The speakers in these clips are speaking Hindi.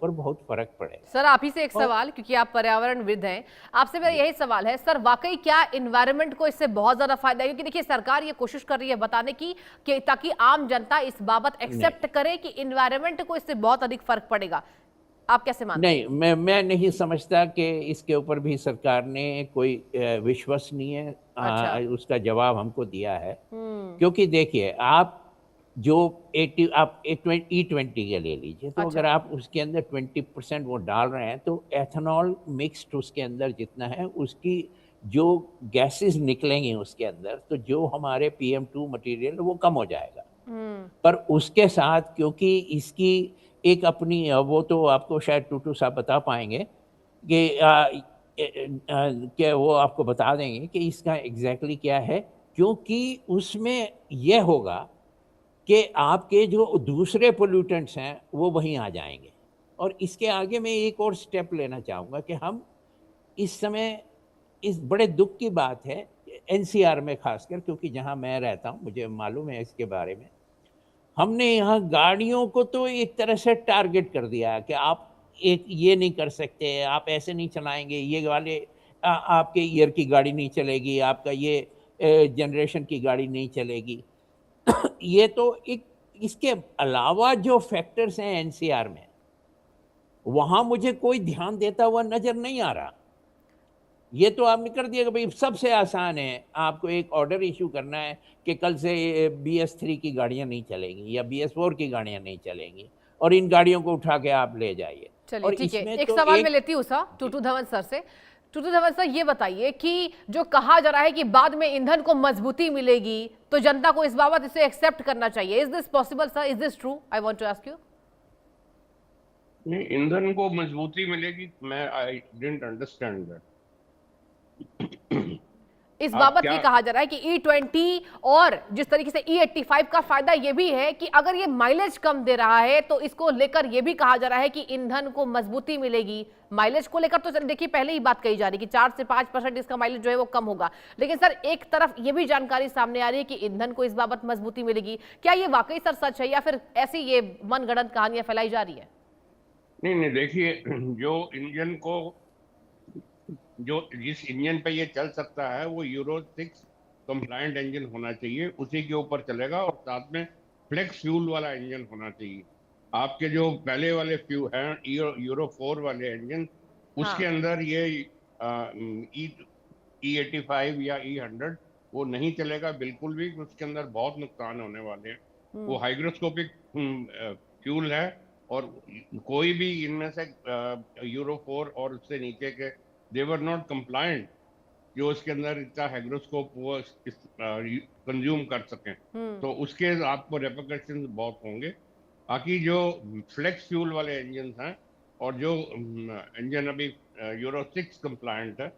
ऊपर बहुत फर्क पड़ेगा। सर आप ही से एक और सवाल, क्योंकि आप पर्यावरणविद हैं, आपसे मेरा यही सवाल है सर, वाकई क्या इन्वायरमेंट को इससे बहुत ज्यादा फायदा है? क्योंकि देखिए सरकार ये कोशिश कर रही है बताने की कि ताकि आम जनता इस बाबत नहीं एक्सेप्ट करे कि इन्वायरमेंट को इससे बहुत अधिक फर्क पड़ेगा। आप कैसे मानते हैं? नहीं, मैं नहीं समझता कि इसके ऊपर भी सरकार ने कोई विश्वसनीय अच्छा। उसका जवाब हमको दिया है। हम्म। क्योंकि देखिए, आप जो 80 आप E20 के ले लीजिए, तो अगर अच्छा। आप उसके अंदर 20% वो डाल रहे हैं, तो एथेनॉल मिक्स्ड उसके अंदर जितना है, उसकी जो गैसेस निकलेंगी उसके अंदर, तो जो हमारे PM2 मटेरियल वो कम हो जाएगा। हम्म। पर उसके साथ, क्योंकि इसकी एक अपनी वो तो आपको शायद टूटू साहब बता पाएंगे कि क्या वो आपको बता देंगे कि इसका एग्जैक्टली क्या है। क्योंकि उसमें यह होगा कि आपके जो दूसरे पोल्यूटेंट्स हैं वो वहीं आ जाएंगे। और इसके आगे मैं एक और स्टेप लेना चाहूँगा कि हम इस समय, इस बड़े दुख की बात है, NCR में खासकर, क्योंकि जहाँ मैं रहता हूँ मुझे मालूम है इसके बारे में, हमने यहाँ गाड़ियों को तो एक तरह से टारगेट कर दिया है कि आप एक ये नहीं कर सकते, आप ऐसे नहीं चलाएंगे, ये वाले आपके ईयर की गाड़ी नहीं चलेगी, आपका ये जनरेशन की गाड़ी नहीं चलेगी। ये तो एक, इसके अलावा जो फैक्टर्स हैं NCR में, वहां मुझे कोई ध्यान देता हुआ नजर नहीं आ रहा। ये तो आपने कर दिया कि भाई सबसे आसान है, आपको एक ऑर्डर इशू करना है कि कल से BS3 की गाड़ियां नहीं चलेंगी या BS4 की गाड़ियां नहीं चलेंगी, और इन गाड़ियों को उठा के आप ले जाइए। चलिए और ठीक है, इसमें एक तो सवाल मैं एक, लेती हूँ सर जी, टूटू धवन सर से। टूटू धवन सर ये बताइए कि जो कहा जा रहा है कि बाद में ईंधन को मजबूती मिलेगी, तो जनता को इस बाबत इसे एक्सेप्ट करना चाहिए, is this possible sir, is this true? I want to ask you. नहीं, ईंधन को मजबूती मिलेगी, मैं आई डिडंट अंडरस्टैंड दैट। इस आप बाबत क्या? ये कहा जा रहा है कि E20 और जिस तरीके से E85 का फायदा ये भी है कि अगर ये माइलेज कम दे रहा है तो इसको लेकर ये भी कहा जा रहा है कि ईंधन को मजबूती मिलेगी। माइलेज को लेकर तो देखिए पहले ही बात कही जा रही है कि 4 से 5% इसका माइलेज जो है वो कम होगा, लेकिन सर एक तरफ ये भी जानकारी सामने आ रही है कि ईंधन को इस बाबत मजबूती मिलेगी। क्या ये वाकई सर सच है या फिर ऐसी ये मनगढ़ंत कहानियां फैलाई जा रही है? नहीं नहीं, देखिए, जो इंजन को, जो जिस इंजन पे ये चल सकता है वो यूरो 6 कंप्लायंट इंजन होना चाहिए, उसी के ऊपर चलेगा। और साथ में फ्लेक्स फ्यूल वाला इंजन होना चाहिए। आपके जो पहले वाले फ्यू हैं, यूरो 4 वाले इंजन, उसके हाँ। अंदर ये E85 या E100 वो नहीं चलेगा बिल्कुल भी। उसके अंदर बहुत नुकसान होने वाले हैं। वो हम्म। हाइग्रोस्कोपिक फ्यूल है। और कोई भी इनमें से यूरो 4 और उससे नीचे के, देवर नॉट कंप्लायंट, जो उसके अंदर इतना हाइग्रोस्कोप वो कंज्यूम कर सकें। हम्म। तो उसके आपको रेपरकशन बहुत होंगे। बाकी जो फ्लेक्स फ्यूल वाले इंजन हैं, और जो इंजन अभी यूरो 6 कंप्लायंट है,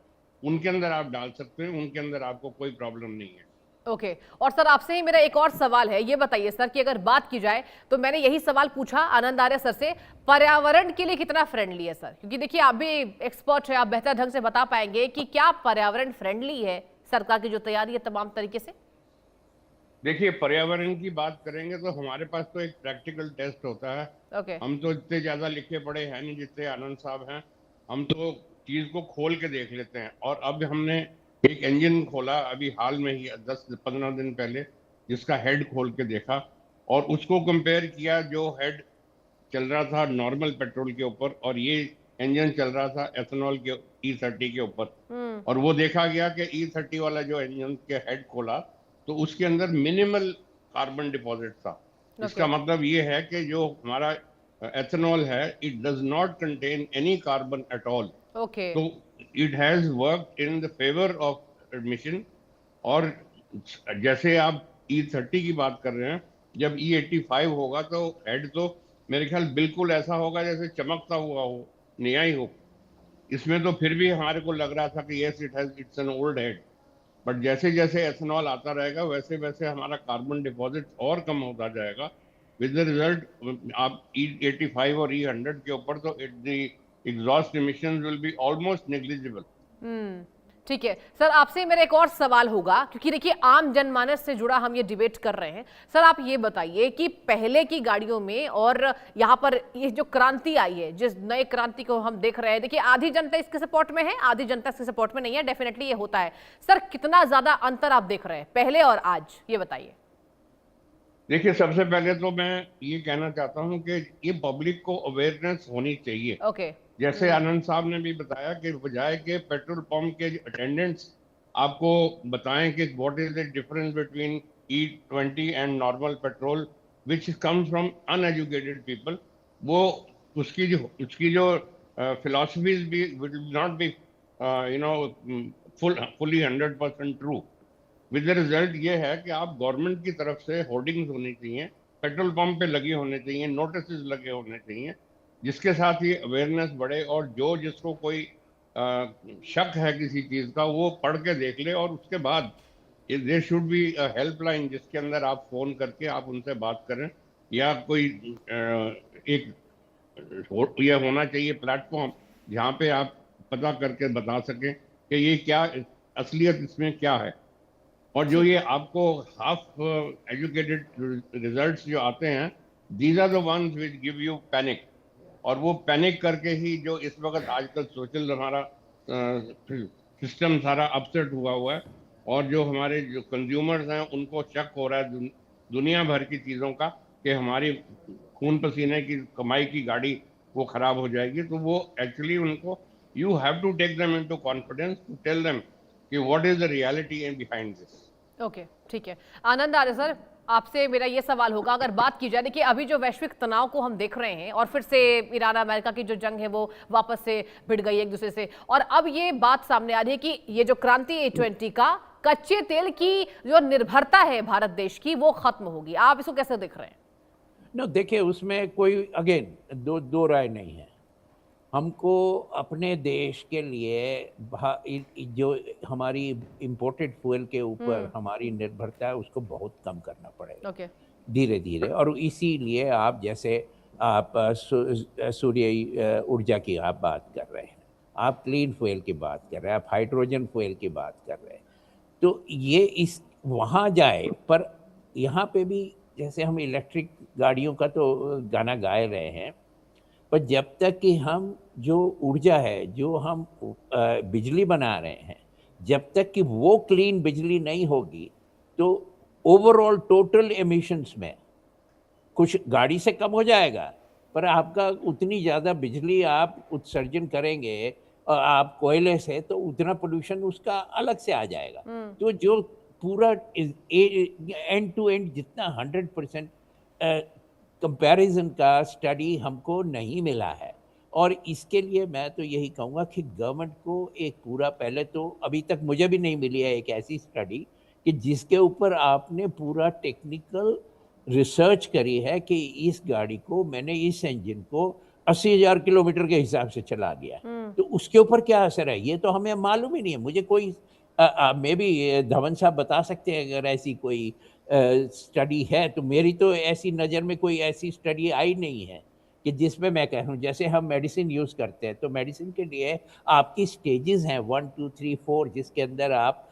उनके अंदर आप डाल सकते हैं, उनके अंदर आपको कोई प्रॉब्लम नहीं है। ओके। और सर आपसे ही मेरा एक और सवाल है, ये बताइए सर कि अगर बात की जाए तो मैंने यही सवाल पूछा आनंद आर्य सर से, पर्यावरण के लिए कितना फ्रेंडली है सर? क्योंकि देखिए आप भी एक्सपर्ट है, आप बेहतर ढंग से बता पाएंगे कि क्या पर्यावरण फ्रेंडली है सरकार की जो तैयारी है तमाम तरीके से। देखिए, पर्यावरण की बात करेंगे तो हमारे पास तो एक प्रैक्टिकल टेस्ट होता है। ओके। हम तो इतने ज्यादा लिखे पढ़े हैं नहीं जितने आनंद साहब हैं। हम तो चीज को खोल के देख लेते हैं। और अब हमने एक इंजन खोला अभी हाल में ही 10-15 दिन पहले, जिसका हेड खोल के देखा और उसको कंपेयर किया, जो हेड चल रहा था नॉर्मल पेट्रोल के ऊपर, और ये इंजन चल रहा था एथेनॉल के E30 के ऊपर। हम्म। और वो देखा गया कि E30 वाला जो इंजन के हेड खोला, तो उसके अंदर मिनिमल कार्बन डिपॉजिट था। ओके। इसका मतलब ये है कि जो हमारा एथेनॉल है, it does not contain any carbon at all. Okay. तो it has worked in the favour of admission. और जैसे आप E30 की बात कर रहे हैं, जब E85 होगा तो हेड तो मेरे ख्याल बिल्कुल ऐसा होगा जैसे चमकता हुआ हो, नया ही हो। इसमें तो फिर भी हमारे को लग रहा था कि yes, it's an old head. But जैसे जैसे एथेनॉल आता रहेगा, वैसे वैसे हमारा कार्बन डिपॉजिट और कम होता जाएगा। विद द रिजल्ट, आप E85 और E100 के ऊपर तो exhaust emission will be almost negligible. Hmm. ठीक है सर, आपसे मेरा एक और सवाल होगा, क्योंकि देखिए आम जनमानस से जुड़ा हम ये डिबेट कर रहे हैं। सर आप ये बताइए कि पहले की गाड़ियों में और यहाँ पर ये जो क्रांति आई है, जिस नए क्रांति को हम देख रहे हैं, देखिए आधी जनता इसके सपोर्ट में है, आधी जनता इसके सपोर्ट में नहीं है, डेफिनेटली ये होता है। सर कितना ज्यादा अंतर आप देख रहे हैं पहले और आज, ये बताइए। देखिए, सबसे पहले तो मैं ये कहना चाहता हूँ कि ये पब्लिक को अवेयरनेस होनी चाहिए। ओके। जैसे आनंद साहब ने भी बताया कि बजाय के पेट्रोल पंप के अटेंडेंट्स आपको बताएं कि what is the difference between E20 and normal petrol which comes from uneducated people, वो उसकी जो फिलॉसफीज भी will not be you know fully 100% true. With the result ये है कि आप गवर्नमेंट की तरफ से होर्डिंग्स होनी चाहिए, पेट्रोल पंप पे लगे होने चाहिए, नोटिस लगे होने चाहिए, जिसके साथ ये अवेयरनेस बढ़े और जो जिसको कोई शक है किसी चीज़ का वो पढ़ के देख ले, और उसके बाद देयर शुड बी हेल्पलाइन जिसके अंदर आप फ़ोन करके आप उनसे बात करें, या कोई एक ये होना चाहिए प्लेटफॉर्म जहाँ पे आप पता करके बता सकें कि ये क्या असलियत इसमें क्या है। और जो ये आपको हाफ एजुकेटेड रिजल्ट्स जो आते हैं, these are the ones which give you panic, और वो पैनिक करके ही जो इस वक्त आजकल सोशल हमारा सिस्टम सारा अपसेट हुआ है, और जो हमारे जो कंज्यूमर्स हैं उनको शक हो रहा है दुनिया भर की चीज़ों का कि हमारी खून पसीने की कमाई की गाड़ी वो खराब हो जाएगी। तो वो एक्चुअली उनको you have to take them into confidence to tell them कि what is the reality and behind this. Okay, ठीक है। आनंद आर्य सर, आपसे मेरा ये सवाल होगा, अगर बात की जाए, देखिए अभी जो वैश्विक तनाव को हम देख रहे हैं और फिर से ईरान अमेरिका की जो जंग है वो वापस से भिड़ गई एक दूसरे से, और अब ये बात सामने आ रही है कि ये जो क्रांति E20 का कच्चे तेल की जो निर्भरता है भारत देश की वो खत्म होगी। आप इसको कैसे देख रहे हैं? देखिए उसमें कोई अगेन दो राय नहीं है। हमको अपने देश के लिए जो हमारी इंपोर्टेड फ्यूल के ऊपर हमारी निर्भरता है उसको बहुत कम करना पड़ेगा धीरे धीरे। और इसीलिए आप जैसे आप सूर्य ऊर्जा की आप बात कर रहे हैं, आप क्लीन फ्यूल की बात कर रहे हैं, आप हाइड्रोजन फ्यूल की बात कर रहे हैं, तो ये इस वहाँ जाए। पर यहाँ पे भी जैसे हम इलेक्ट्रिक गाड़ियों का तो गाना गा रहे हैं, पर जब तक कि हम जो ऊर्जा है, जो हम बिजली बना रहे हैं, जब तक कि वो क्लीन बिजली नहीं होगी तो ओवरऑल टोटल एमिशंस में कुछ गाड़ी से कम हो जाएगा, पर आपका उतनी ज़्यादा बिजली आप उत्सर्जन करेंगे आप कोयले से, तो उतना पोल्यूशन उसका अलग से आ जाएगा। तो जो पूरा एंड टू एंड जितना 100% कंपैरिजन का स्टडी हमको नहीं मिला है। और इसके लिए मैं तो यही कहूँगा कि गवर्नमेंट को एक पूरा, पहले तो अभी तक मुझे भी नहीं मिली है एक ऐसी स्टडी कि जिसके ऊपर आपने पूरा टेक्निकल रिसर्च करी है कि इस गाड़ी को मैंने इस इंजन को 80,000 किलोमीटर के हिसाब से चला दिया, तो उसके ऊपर क्या असर है ये तो हमें मालूम ही नहीं है। मुझे कोई मे बी धवन साहब बता सकते हैं अगर ऐसी कोई स्टडी है, तो मेरी तो ऐसी नज़र में कोई ऐसी स्टडी आई नहीं है कि जिसमें मैं कह रहा हूँ। जैसे हम मेडिसिन यूज़ करते हैं तो मेडिसिन के लिए आपकी स्टेजेस हैं 1 2 3 4, जिसके अंदर आप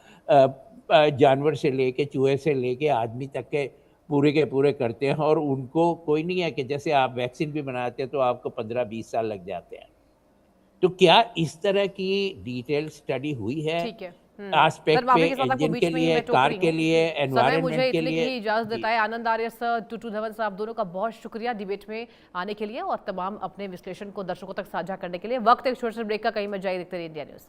जानवर से लेके चूहे से लेके आदमी तक के पूरे करते हैं, और उनको कोई नहीं है कि जैसे आप वैक्सीन भी बनाते हैं तो आपको 15-20 साल लग जाते हैं। तो क्या इस तरह की डिटेल स्टडी हुई है एस्पेक्ट पे, इंजन के लिए, कार के लिए, एनवायरनमेंट के लिए? इजाजत देता है। आनंद आर्य सर, टूटू धवन साहब, दोनों का बहुत शुक्रिया डिबेट में आने के लिए और तमाम अपने विश्लेषण को दर्शकों तक साझा करने के लिए। वक्त एक छोटे से ब्रेक का, कहीं मत जाइए, देखते रहिए इंडिया न्यूज़।